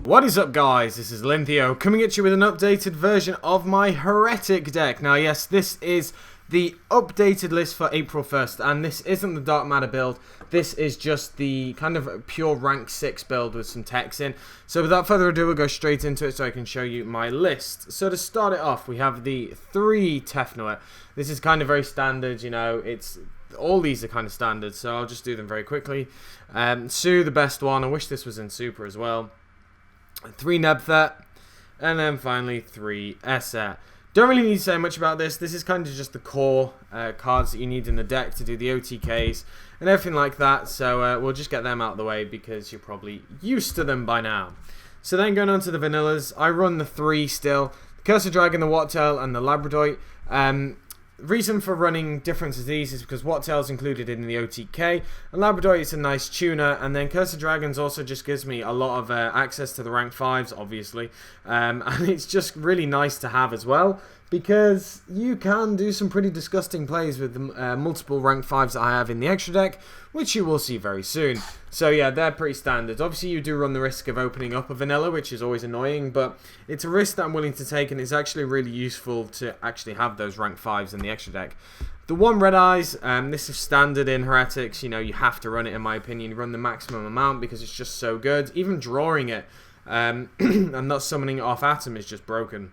What is up, guys? This is Lintheo coming at you with an updated version of my Heretic deck. Now yes, this is the updated list for April 1st, and this isn't the Dark Matter build. This is just the kind of pure rank 6 build with some techs in. So without further ado, we'll go straight into it so I can show you my list. So to start it off, we have the 3 Tefnuit. This is kind of very standard, you know, all these are kind of standard, so I'll just do them very quickly. Sue, the best one. I wish this was in Super as well. 3 Nebthet, and then finally 3 Esset. Don't really need to say much about this. This is kind of just the core cards that you need in the deck to do the OTKs and everything like that. So we'll just get them out of the way because you're probably used to them by now. So then going on to the vanillas, I run the 3 still. The Cursed Dragon, the Wattail, and the Labradoite. Reason for running different as these is because Wattail's included in the OTK, and Labradoite is a nice tuner, and then Cursed Dragons also just gives me a lot of access to the rank 5s, obviously, and it's just really nice to have as well, because you can do some pretty disgusting plays with the multiple rank 5s that I have in the extra deck, which you will see very soon. So yeah, they're pretty standard. Obviously you do run the risk of opening up a vanilla, which is always annoying, but it's a risk that I'm willing to take, and it's actually really useful to actually have those rank 5s in the extra deck. The 1 Red Eyes, this is standard in Heretics. You know, you have to run it, in my opinion. You run the maximum amount because it's just so good. Even drawing it and not summoning it off Atom is just broken.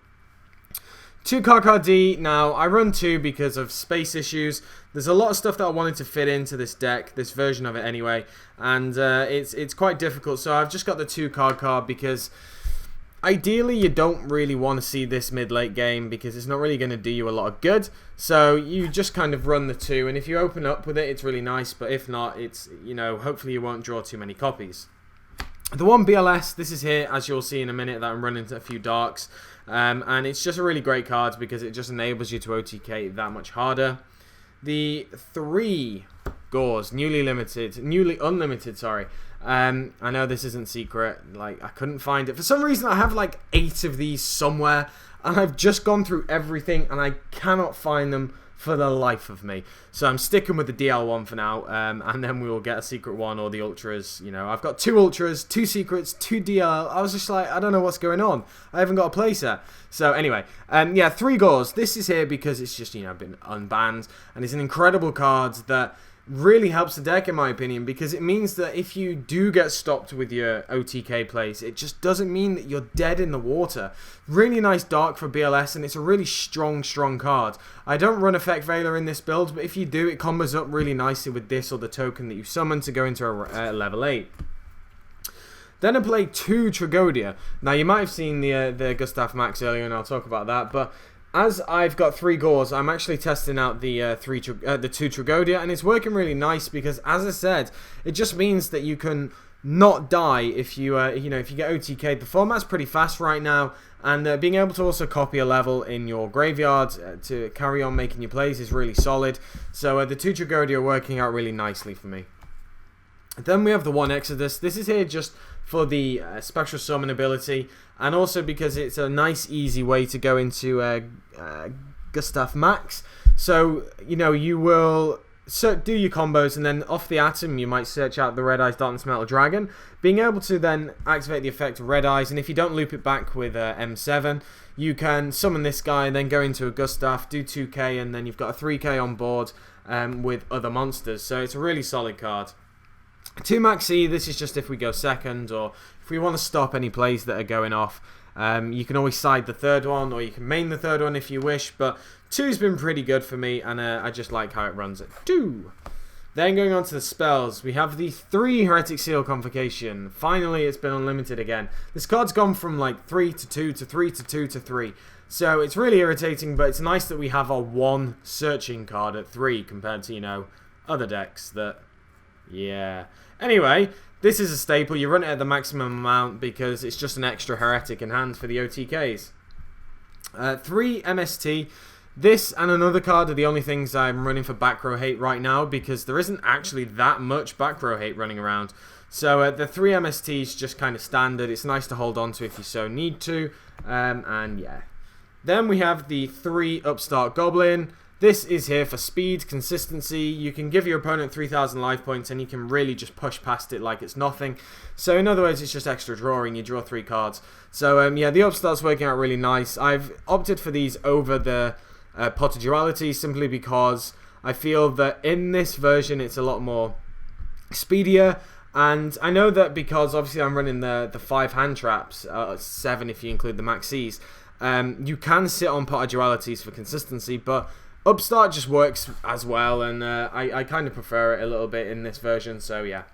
2 Karkar-D. Now, I run 2 because of space issues. There's a lot of stuff that I wanted to fit into this deck, this version of it anyway, and it's quite difficult. So I've just got the 2 Karkar because ideally you don't really want to see this mid-late game because it's not really going to do you a lot of good. So you just kind of run the 2, and if you open up with it, it's really nice, but if not, it's, you know, hopefully you won't draw too many copies. The 1 BLS, this is here, as you'll see in a minute, that I'm running a few darks. And it's just a really great card because it just enables you to OTK that much harder. The 3 Gores, newly unlimited, sorry. I know this isn't secret, like I couldn't find it. For some reason I have like 8 of these somewhere, and I've just gone through everything and I cannot find them for the life of me. So I'm sticking with the DL one for now, and then we will get a secret one or the Ultras. You know, I've got 2 Ultras, 2 secrets, 2 DL. I was just like, I don't know what's going on. I haven't got a playset. So anyway, yeah, 3 Gores. This is here because it's just, you know, been unbanned, and it's an incredible card that really helps the deck, in my opinion, because it means that if you do get stopped with your OTK plays, it just doesn't mean that you're dead in the water. Really nice dark for BLS, and it's a really strong card. I don't run Effect Veiler in this build, but if you do, it combos up really nicely with this or the token that you summon to go into a level 8. Then I played 2 Tragodia. Now you might have seen the Gustav Max earlier, and I'll talk about that, but as I've got 3 Gores, I'm actually testing out the 2 Tragodia, and it's working really nice because, as I said, it just means that you can not die if you you know, if you get OTK'd. The format's pretty fast right now, and being able to also copy a level in your graveyard to carry on making your plays is really solid. So the 2 Tragodia are working out really nicely for me. Then we have the 1 Exodus. This is here just for the special summon ability, and also because it's a nice easy way to go into Gustav Max. So, you know, you will do your combos, and then off the Atom you might search out the Red Eyes Darkness Metal Dragon, being able to then activate the effect of Red Eyes, and if you don't loop it back with M7, you can summon this guy and then go into a Gustav, do 2k, and then you've got a 3k on board with other monsters. So it's a really solid card. 2 Maxie, this is just if we go second, or if we want to stop any plays that are going off. You can always side the 3rd one, or you can main the 3rd one if you wish, but 2's been pretty good for me, and I just like how it runs at 2. Then going on to the spells, we have the 3 Heretic Seal Convocation. Finally, it's been unlimited again. This card's gone from like 3 to 2 to 3 to 2 to 3. So it's really irritating, but it's nice that we have our 1 searching card at 3 compared to, you know, other decks that... yeah. Anyway, this is a staple. You run it at the maximum amount because it's just an extra Heretic in hand for the OTKs. 3 MST. This and another card are the only things I'm running for back row hate right now because there isn't actually that much back row hate running around. So the 3 MST is just kind of standard. It's nice to hold on to if you so need to. And yeah. Then we have the 3 Upstart Goblin. This is here for speed, consistency. You can give your opponent 3,000 life points and you can really just push past it like it's nothing. So in other words, it's just extra drawing. You draw 3 cards. So yeah, the Upstart's working out really nice. I've opted for these over the Pot of Duality simply because I feel that in this version it's a lot more speedier. And I know that because obviously I'm running the 5 hand traps, 7 if you include the Maxies, you can sit on Pot of Dualities for consistency, but Upstart just works as well, and I kind of prefer it a little bit in this version, so yeah.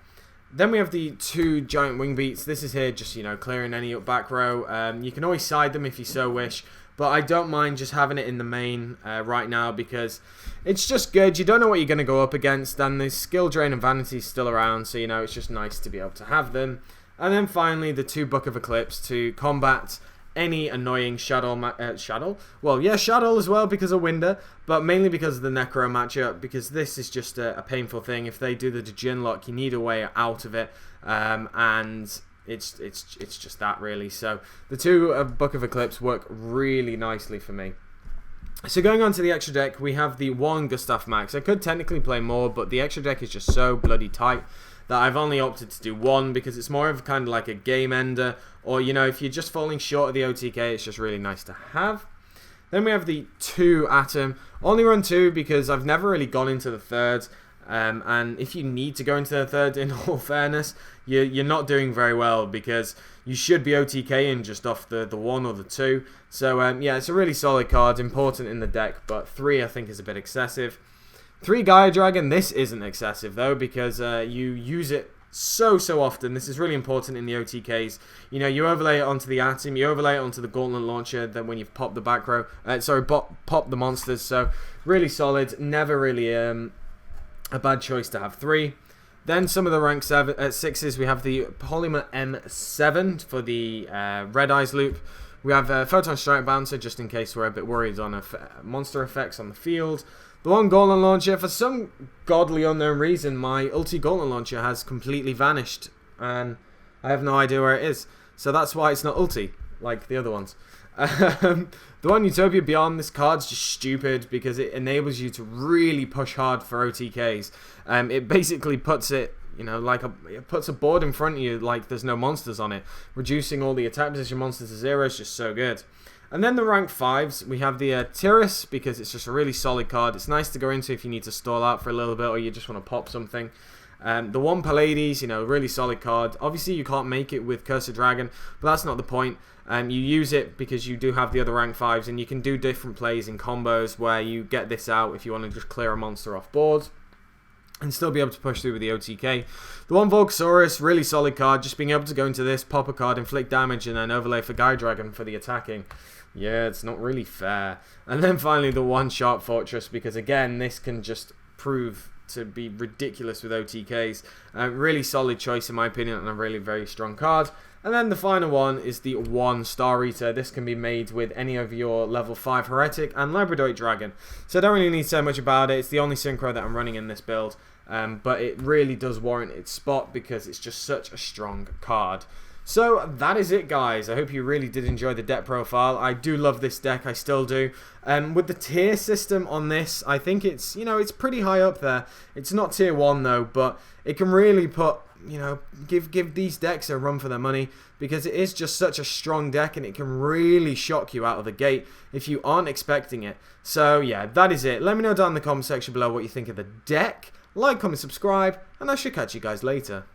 Then we have the 2 giant Wingbeats. This is here just, you know, clearing any back row. You can always side them if you so wish, but I don't mind just having it in the main right now because it's just good. You don't know what you're going to go up against, and the skill drain and vanity is still around, so you know, it's just nice to be able to have them. And then finally, the 2 Book of Eclipse to combat any annoying Shadow? Well, yeah, Shadow as well because of Winder, but mainly because of the Necro matchup, because this is just a painful thing. If they do the Djinn lock, you need a way out of it, and it's just that really. So the 2 Book of Eclipse work really nicely for me. So going on to the extra deck, we have the 1 Gustav Max. I could technically play more, but the extra deck is just so bloody tight that I've only opted to do 1 because it's more of kind of like a game ender, or you know, if you're just falling short of the OTK, it's just really nice to have. Then we have the 2 Atom. Only run 2 because I've never really gone into the third, and if you need to go into the third, in all fairness, you're not doing very well because you should be OTKing just off the 1 or the 2. So yeah, it's a really solid card, important in the deck, but 3 I think is a bit excessive. 3 Gaia Dragon, this isn't excessive though because you use it so often. This is really important in the OTKs. You know, you overlay it onto the Atom, you overlay it onto the Gauntlet Launcher, then when you've popped the back row, pop the monsters, so really solid, never really a bad choice to have 3. Then some of the rank 6s, we have the Polymer M7 for the Red Eyes loop. We have Photon Strike Bouncer, just in case we're a bit worried on monster effects on the field. The 1 Gauntlet Launcher, for some godly unknown reason, my ulti Gauntlet Launcher has completely vanished, and I have no idea where it is. So that's why it's not ulti, like the other ones. The 1 Utopia Beyond, this card's just stupid because it enables you to really push hard for OTKs. It basically puts it, you know, like it puts a board in front of you like there's no monsters on it. Reducing all the attack position monsters to 0 is just so good. And then the rank 5s, we have the Terrace because it's just a really solid card. It's nice to go into if you need to stall out for a little bit or you just want to pop something. The 1 Pallades, you know, really solid card. Obviously you can't make it with Cursed Dragon, but that's not the point. You use it because you do have the other rank 5s and you can do different plays in combos where you get this out if you want to just clear a monster off board and still be able to push through with the OTK. The 1 Volcasaurus, really solid card. Just being able to go into this, pop a card, inflict damage, and then overlay for Gaia Dragon for the attacking. Yeah, it's not really fair. And then finally the 1 Sharp Fortress, because again, this can just prove to be ridiculous with OTKs. Really solid choice in my opinion, and a really very strong card. And then the final one is the 1 Star Eater. This can be made with any of your level 5 Heretic and Labradoid Dragon. So I don't really need to say much about it. It's the only synchro that I'm running in this build. But it really does warrant its spot because it's just such a strong card. So that is it, guys. I hope you really did enjoy the deck profile. I do love this deck, I still do. With the tier system on this, I think it's, you know, it's pretty high up there. It's not tier 1 though, but it can really put, you know, give these decks a run for their money because it is just such a strong deck and it can really shock you out of the gate if you aren't expecting it. So yeah, that is it. Let me know down in the comment section below what you think of the deck. Like, comment, subscribe, and I shall catch you guys later.